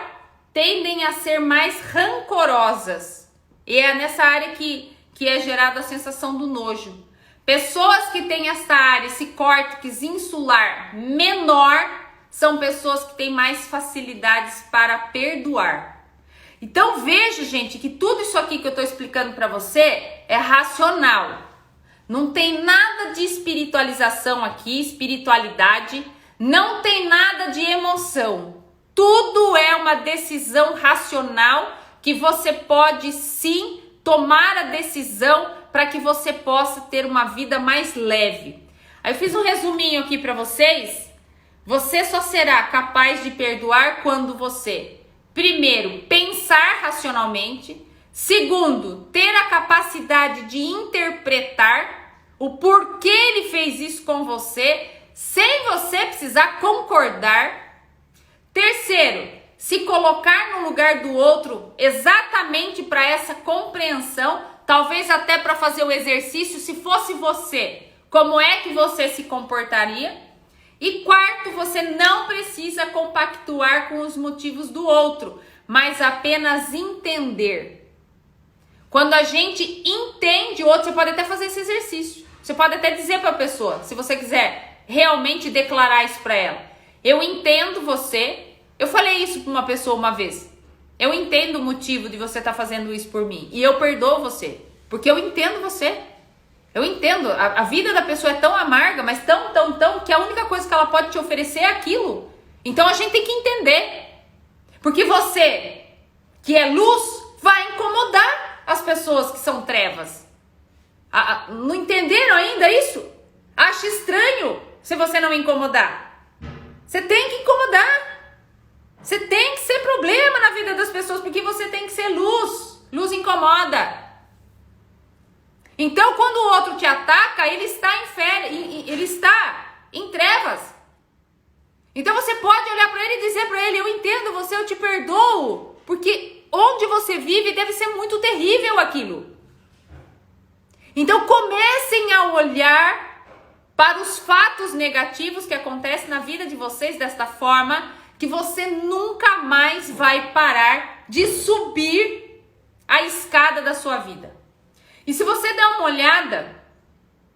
tendem a ser mais rancorosas. E é nessa área que é gerada a sensação do nojo. Pessoas que têm essa área, esse córtex insular menor, são pessoas que têm mais facilidades para perdoar. Então veja, gente, que tudo isso aqui que eu estou explicando para você é racional. Não tem nada de espiritualização aqui, espiritualidade, não tem nada de emoção. Tudo é uma decisão racional que você pode sim tomar a decisão para que você possa ter uma vida mais leve. Aí eu fiz um resuminho aqui para vocês. Você só será capaz de perdoar quando você, primeiro, pensar racionalmente. Segundo, ter a capacidade de interpretar o porquê ele fez isso com você, sem você precisar concordar. Terceiro, se colocar no lugar do outro exatamente para essa compreensão, talvez até para fazer o exercício, se fosse você, como é que você se comportaria? E quarto, você não precisa compactuar com os motivos do outro, mas apenas entender. Quando a gente entende o outro, você pode até fazer esse exercício. Você pode até dizer para a pessoa, se você quiser realmente declarar isso para ela. Eu entendo você. Eu falei isso para uma pessoa uma vez. Eu entendo o motivo de você estar fazendo isso por mim. E eu perdoo você. Porque eu entendo você. Eu entendo. A vida da pessoa é tão amarga, mas tão, que a única coisa que ela pode te oferecer é aquilo. Então a gente tem que entender. Porque você, que é luz, vai incomodar as pessoas que são trevas. Não entenderam ainda isso? Acha estranho se você não incomodar. Você tem que incomodar. Você tem que ser problema na vida das pessoas, porque você tem que ser luz. Luz incomoda. Então, quando o outro te ataca, ele está ele está em trevas. Então, você pode olhar para ele e dizer para ele, eu entendo você, eu te perdoo. Porque onde você vive deve ser muito terrível aquilo. Então, comecem a olhar para os fatos negativos que acontecem na vida de vocês desta forma, que você nunca mais vai parar de subir a escada da sua vida. E se você der uma olhada,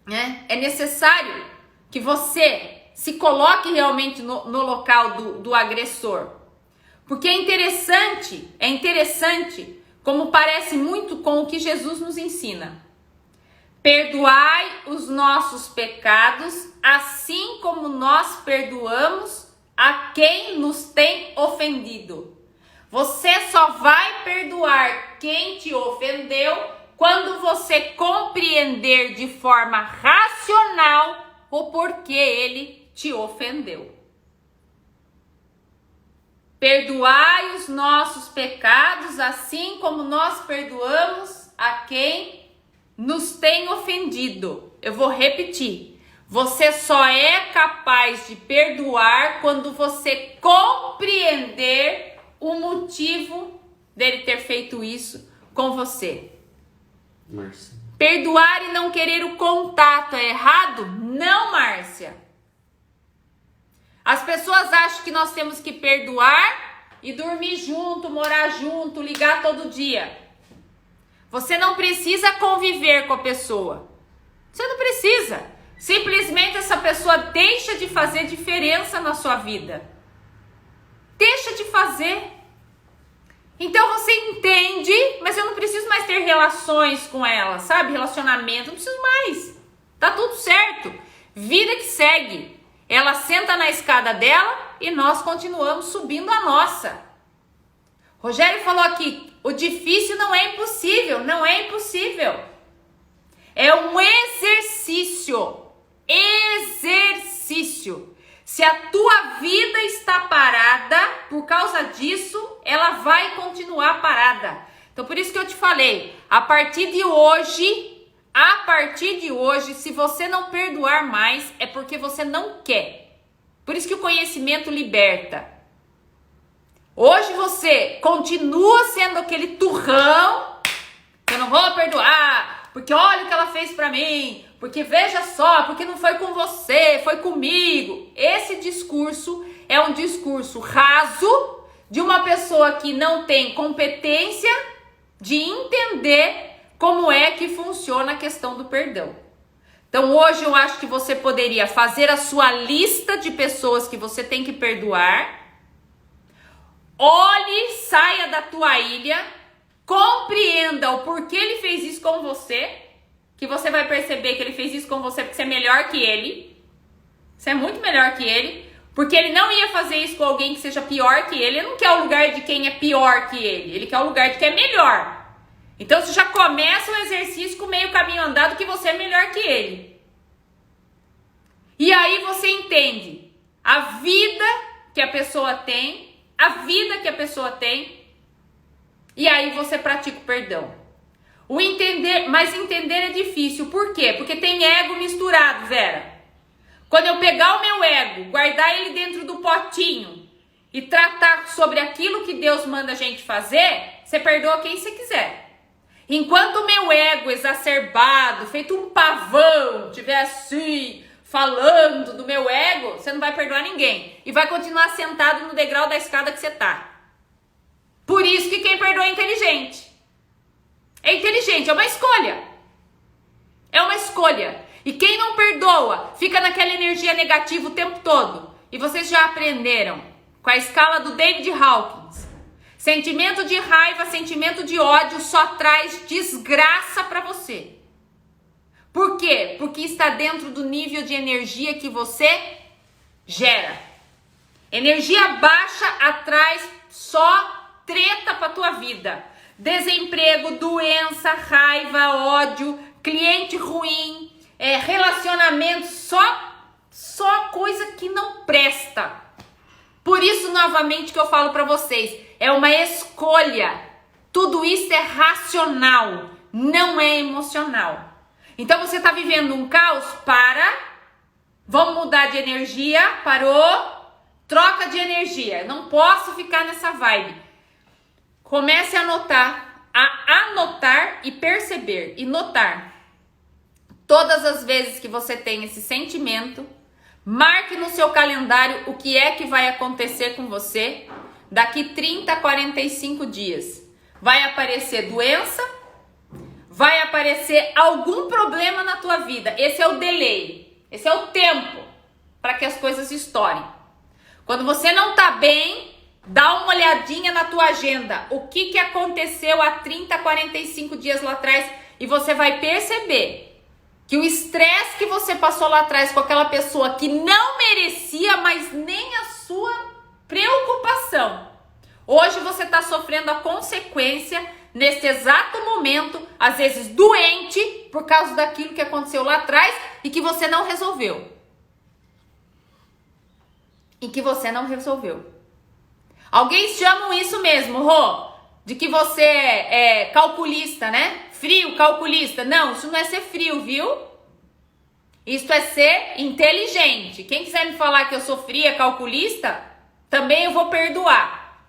né, é necessário que você se coloque realmente no local do agressor. Porque é interessante como parece muito com o que Jesus nos ensina. Perdoai os nossos pecados, assim como nós perdoamos a quem nos tem ofendido. Você só vai perdoar quem te ofendeu quando você compreender de forma racional o porquê ele te ofendeu. Perdoai os nossos pecados, assim como nós perdoamos a quem nos tem ofendido. Eu vou repetir. Você só é capaz de perdoar quando você compreender o motivo dele ter feito isso com você.
Márcia.
Perdoar e não querer o contato é errado? Não, Márcia. As pessoas acham que nós temos que perdoar e dormir junto, morar junto, ligar todo dia. Você não precisa conviver com a pessoa. Você não precisa. Simplesmente essa pessoa deixa de fazer diferença na sua vida. Deixa de fazer. Então você entende, mas eu não preciso mais ter relações com ela, sabe? Relacionamento, não preciso mais. Tá tudo certo. Vida que segue. Ela senta na escada dela e nós continuamos subindo a nossa. Rogério falou aqui, o difícil não é impossível. Não é impossível. É um exercício. Exercício. Se a tua vida está parada, por causa disso, ela vai continuar parada. Então, por isso que eu te falei, a partir de hoje, se você não perdoar mais, é porque você não quer. Por isso que o conhecimento liberta. Hoje você continua sendo aquele turrão, que eu não vou perdoar, porque olha o que ela fez pra mim, porque veja só, porque não foi com você, foi comigo. Esse discurso é um discurso raso, de uma pessoa que não tem competência de entender como é que funciona a questão do perdão. Então hoje eu acho que você poderia fazer a sua lista de pessoas que você tem que perdoar. Olhe, saia da tua ilha, compreenda o porquê ele fez isso com você, que você vai perceber que ele fez isso com você porque você é melhor que ele. Você é muito melhor que ele, porque ele não ia fazer isso com alguém que seja pior que ele. Ele não quer o lugar de quem é pior que ele quer o lugar de quem é melhor. Então você já começa o exercício com meio caminho andado que você é melhor que ele. E aí você entende a vida que a pessoa tem, e aí você pratica o perdão. Mas entender é difícil. Por quê? Porque tem ego misturado, Vera. Quando eu pegar o meu ego, guardar ele dentro do potinho e tratar sobre aquilo que Deus manda a gente fazer, você perdoa quem você quiser. Enquanto o meu ego exacerbado, feito um pavão, estiver assim, falando do meu ego, você não vai perdoar ninguém. E vai continuar sentado no degrau da escada que você tá. Por isso que quem perdoa é inteligente. É inteligente, é uma escolha. É uma escolha. E quem não perdoa, fica naquela energia negativa o tempo todo. E vocês já aprenderam com a escala do David Hawkins. Sentimento de raiva, sentimento de ódio só traz desgraça para você. Por quê? Porque está dentro do nível de energia que você gera. Energia baixa atrai só treta para tua vida. Desemprego, doença, raiva, ódio, cliente ruim, relacionamento, só coisa que não presta. Por isso, novamente, que eu falo para vocês, é uma escolha. Tudo isso é racional, não é emocional. Então você está vivendo um caos? Vamos mudar de energia, parou, troca de energia. Não posso ficar nessa vibe. Comece a anotar e perceber e notar. Todas as vezes que você tem esse sentimento, marque no seu calendário o que é que vai acontecer com você daqui 30 a 45 dias. Vai aparecer doença, vai aparecer algum problema na tua vida. Esse é o delay, esse é o tempo para que as coisas estourem. Quando você não tá bem, dá uma olhadinha na tua agenda. O que aconteceu há 30, 45 dias lá atrás e você vai perceber que o estresse que você passou lá atrás com aquela pessoa que não merecia mais nem a sua preocupação. Hoje você está sofrendo a consequência nesse exato momento, às vezes doente, por causa daquilo que aconteceu lá atrás e que você não resolveu. Alguém chamam isso mesmo, Rô, de que você é calculista, né? Frio, calculista. Não, isso não é ser frio, viu? Isso é ser inteligente. Quem quiser me falar que eu sou fria, calculista, também eu vou perdoar.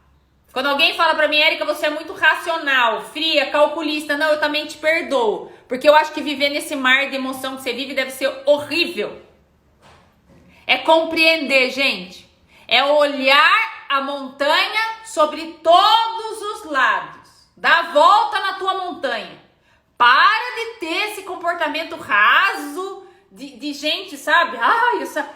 Quando alguém fala pra mim, Érica, você é muito racional, fria, calculista, não, eu também te perdoo. Porque eu acho que viver nesse mar de emoção que você vive deve ser horrível. É compreender, gente. É olhar a montanha sobre todos os lados. Dá a volta na tua montanha. Para de ter esse comportamento raso de gente, sabe?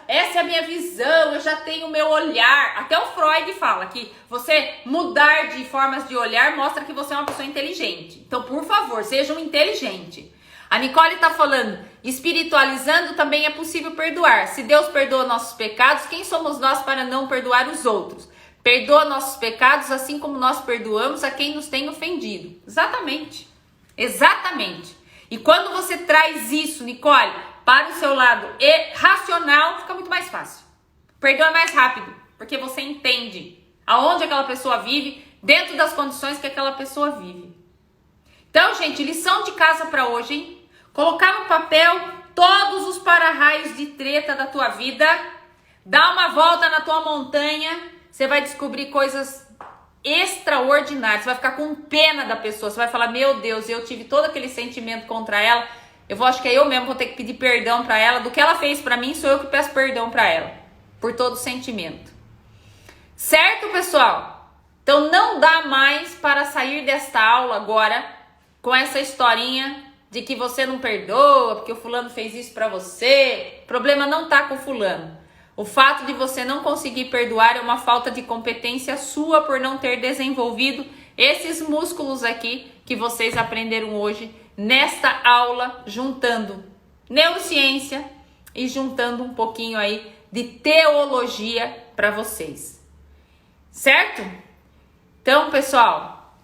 Essa é a minha visão, eu já tenho o meu olhar. Até o Freud fala que você mudar de formas de olhar mostra que você é uma pessoa inteligente. Então, por favor, seja um inteligente. A Nicole tá falando, espiritualizando também é possível perdoar. Se Deus perdoa nossos pecados, quem somos nós para não perdoar os outros? Perdoa nossos pecados assim como nós perdoamos a quem nos tem ofendido. Exatamente. E quando você traz isso, Nicole, para o seu lado racional, fica muito mais fácil. Perdoa é mais rápido, porque você entende aonde aquela pessoa vive, dentro das condições que aquela pessoa vive. Então, gente, lição de casa para hoje, hein? Colocar no papel todos os para-raios de treta da tua vida, dá uma volta na tua montanha, você vai descobrir coisas extraordinárias, você vai ficar com pena da pessoa, você vai falar, meu Deus, eu tive todo aquele sentimento contra ela, acho que eu mesmo vou ter que pedir perdão para ela, do que ela fez para mim, sou eu que peço perdão para ela, por todo o sentimento. Certo, pessoal? Então não dá mais para sair desta aula agora com essa historinha de que você não perdoa, porque o fulano fez isso para você. O problema não tá com o fulano. O fato de você não conseguir perdoar é uma falta de competência sua por não ter desenvolvido esses músculos aqui que vocês aprenderam hoje nesta aula, juntando neurociência e juntando um pouquinho aí de teologia para vocês. Certo? Então, pessoal,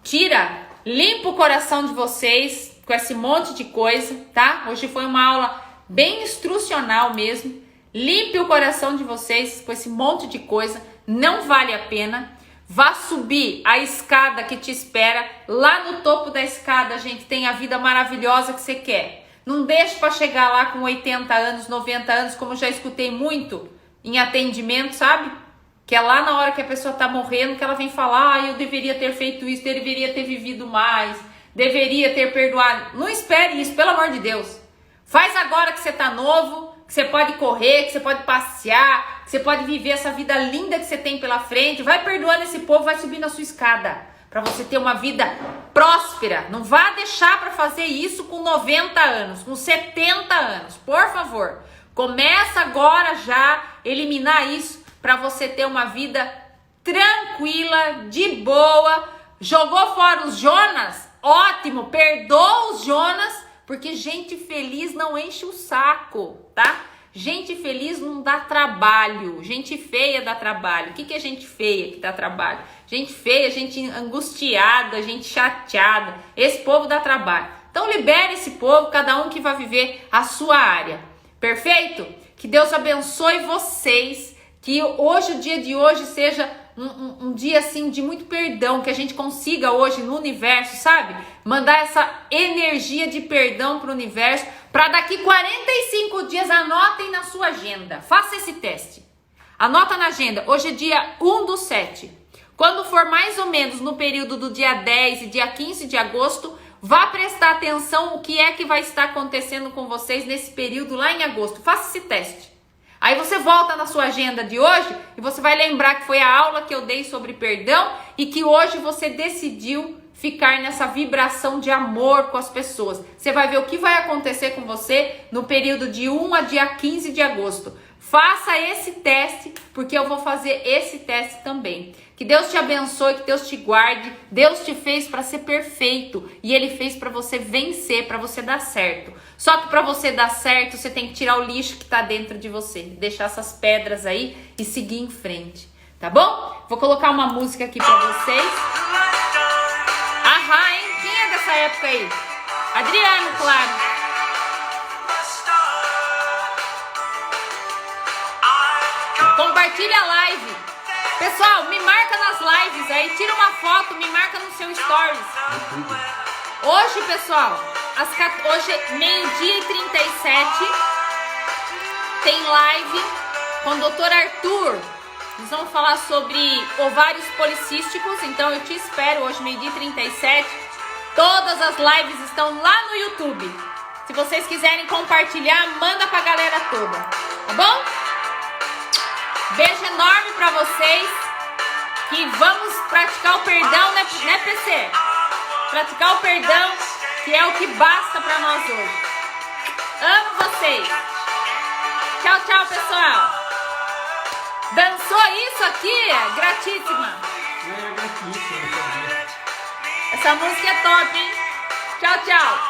limpa o coração de vocês com esse monte de coisa, tá? Hoje foi uma aula bem instrucional mesmo. Limpe o coração de vocês com esse monte de coisa, não vale a pena. Vá subir a escada que te espera. Lá no topo da escada, gente, tem a vida maravilhosa que você quer. Não deixe para chegar lá com 80 anos, 90 anos, como já escutei muito em atendimento, sabe? Que é lá na hora que a pessoa tá morrendo que ela vem falar: eu deveria ter feito isso, deveria ter vivido mais, deveria ter perdoado. Não espere isso, pelo amor de Deus. Faz agora que você tá novo, que você pode correr, que você pode passear, que você pode viver essa vida linda que você tem pela frente. Vai perdoando esse povo, vai subindo a sua escada para você ter uma vida próspera. Não vá deixar para fazer isso com 90 anos, com 70 anos, por favor. Começa agora já eliminar isso para você ter uma vida tranquila, de boa. Jogou fora os Jonas? Ótimo, perdoa os Jonas, porque gente feliz não enche o saco, tá? Gente feliz não dá trabalho, gente feia dá trabalho. O que é gente feia que dá trabalho? Gente feia, gente angustiada, gente chateada. Esse povo dá trabalho. Então libere esse povo, cada um que vai viver a sua área. Perfeito? Que Deus abençoe vocês, que hoje, o dia de hoje, seja um dia assim de muito perdão, que a gente consiga hoje no universo, sabe? Mandar essa energia de perdão para o universo, para daqui 45 dias, anotem na sua agenda, faça esse teste. Anota na agenda, hoje é dia 1/7. Quando for mais ou menos no período do dia 10 e dia 15 de agosto, vá prestar atenção o que é que vai estar acontecendo com vocês nesse período lá em agosto. Faça esse teste. Aí você volta na sua agenda de hoje e você vai lembrar que foi a aula que eu dei sobre perdão e que hoje você decidiu ficar nessa vibração de amor com as pessoas. Você vai ver o que vai acontecer com você no período de 1 a dia 15 de agosto. Faça esse teste, porque eu vou fazer esse teste também. Que Deus te abençoe, que Deus te guarde. Deus te fez para ser perfeito e Ele fez para você vencer, para você dar certo. Só que para você dar certo, você tem que tirar o lixo que está dentro de você, deixar essas pedras aí e seguir em frente, tá bom? Vou colocar uma música aqui para vocês. Ahá, hein? Quem é dessa época aí? Adriano, claro. Compartilha a live. Pessoal, me marca nas lives aí, tira uma foto, me marca no seu stories. Hoje, pessoal, hoje meio-dia e 37, tem live com o Dr. Arthur. Nós vamos falar sobre ovários policísticos, então eu te espero hoje meio-dia e 37. Todas as lives estão lá no YouTube. Se vocês quiserem compartilhar, manda pra galera toda, tá bom? Beijo enorme pra vocês, que vamos praticar o perdão, né PC? Praticar o perdão, que é o que basta pra nós hoje. Amo vocês. Tchau, tchau, pessoal. Dançou isso aqui? Gratíssima. Essa música é top, hein? Tchau, tchau.